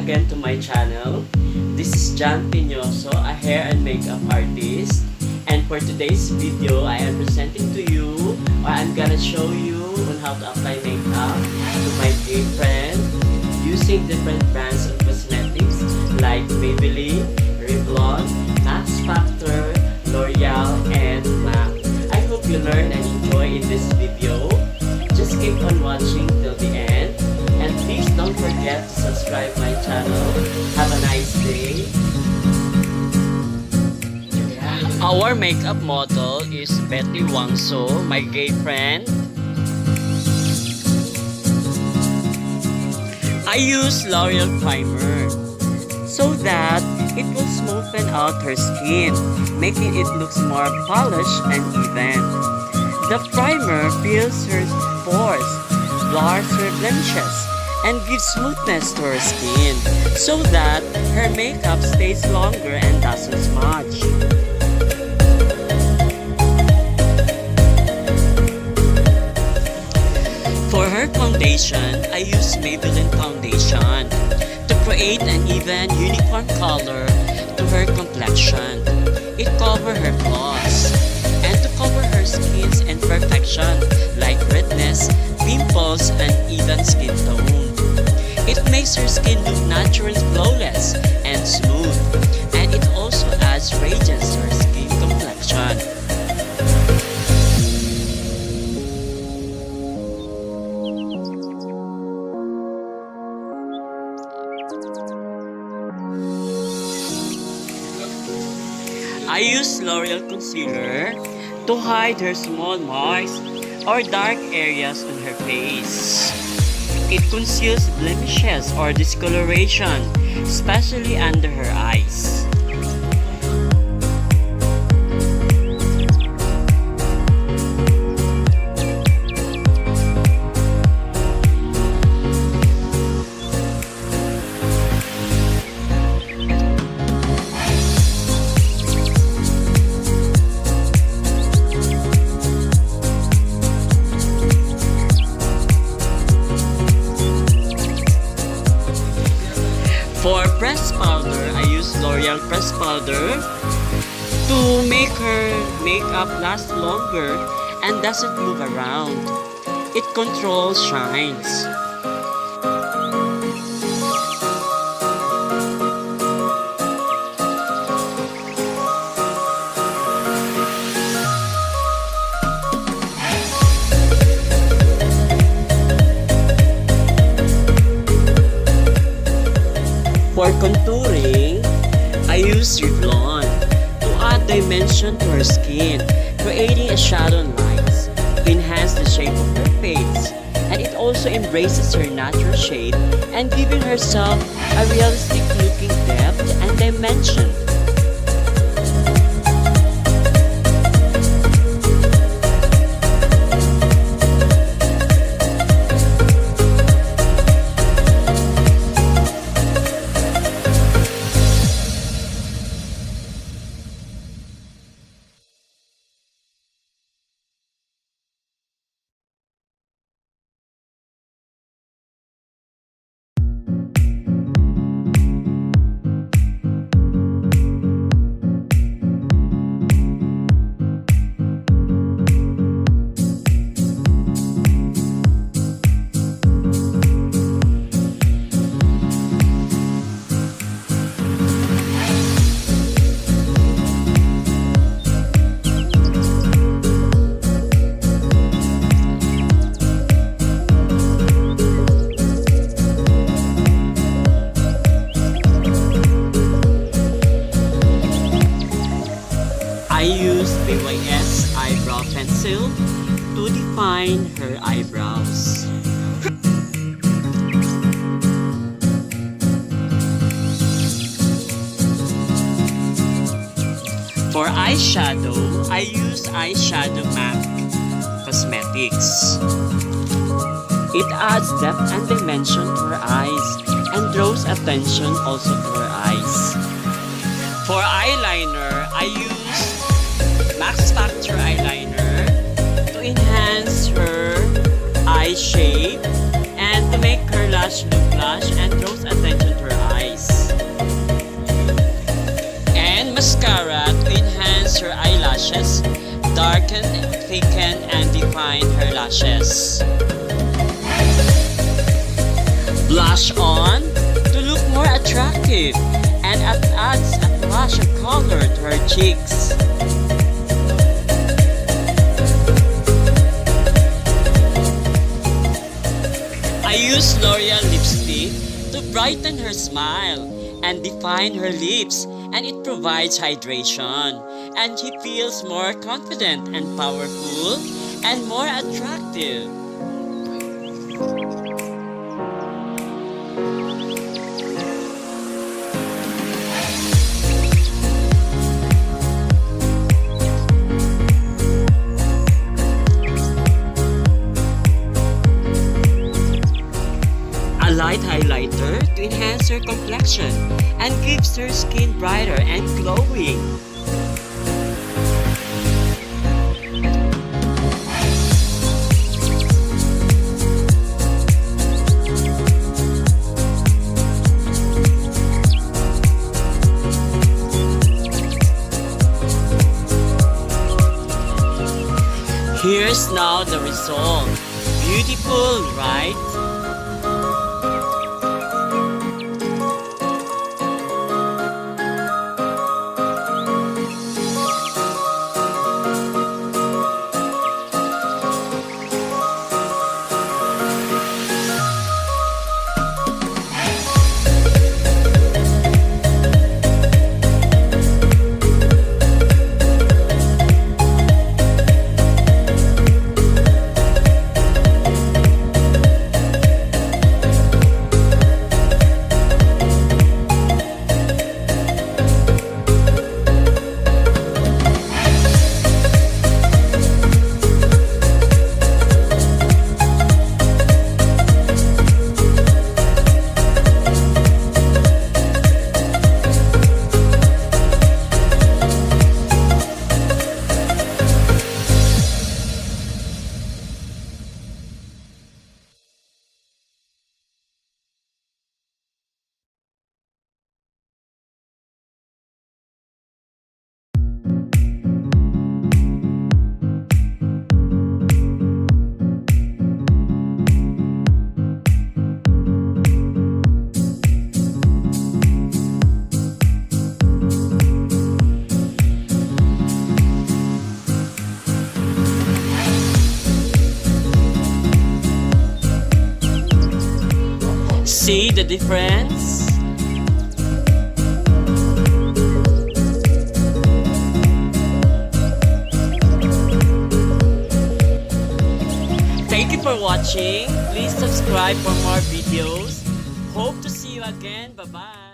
again to my channel. This is John Teñoso, a hair and makeup artist. And for today's video, I am presenting to you, or I'm gonna show you on how to apply makeup to my gay friend using different brands of cosmetics like Maybelline, REVLON, MAXFACTOR, L'Oreal, and MAC. I hope you learn and enjoy in this video. Just keep on watching till the end. And please don't forget to subscribe my channel. Have a nice day. Our makeup model is Betty Wangso, my gay friend. I use L'Oreal primer so that it will smoothen out her skin, making it look more polished and even. The primer fills her pores, blurs her blemishes, and gives smoothness to her skin so that her makeup stays longer and doesn't smudge. For her foundation, I use Maybelline foundation to create an even uniform color to her complexion. It covers her flaws and to cover her skin's imperfection like redness, pimples, and even skin tone. It makes her skin look naturally flawless and smooth, and it also adds radiance to her skin complexion. I use L'Oreal concealer to hide her small marks or dark areas on her face. It conceals blemishes or discoloration, especially under her eyes. For pressed powder, I use L'Oreal pressed powder to make her makeup last longer and doesn't move around. It controls shines. For contouring, I use REVLON to add dimension to her skin, creating a shadow lines to enhance the shape of her face. And it also embraces her natural shade and giving herself a realistic looking depth and dimension. I use the eyebrow pencil to define her eyebrows. For eyeshadow, I use eyeshadow MAC Cosmetics. It adds depth and dimension to her eyes and draws attention also to her eyes. For eyeliner, I use MAXFACTOR eyeliner to enhance her eye shape and to make her lash look lush and draws attention to her eyes. lashes, darken, thicken, and define her lashes. Blush on to look more attractive, and it adds a flash of color to her cheeks. I use L'Oreal lipstick to brighten her smile and define her lips, and it provides hydration, and she feels more confident and powerful and more attractive. A light highlighter to enhance her complexion and gives her skin brighter and glowing. Here's now the result. Beautiful, right? See the difference? Thank you for watching. Please subscribe for more videos. Hope to see you again. Bye-bye.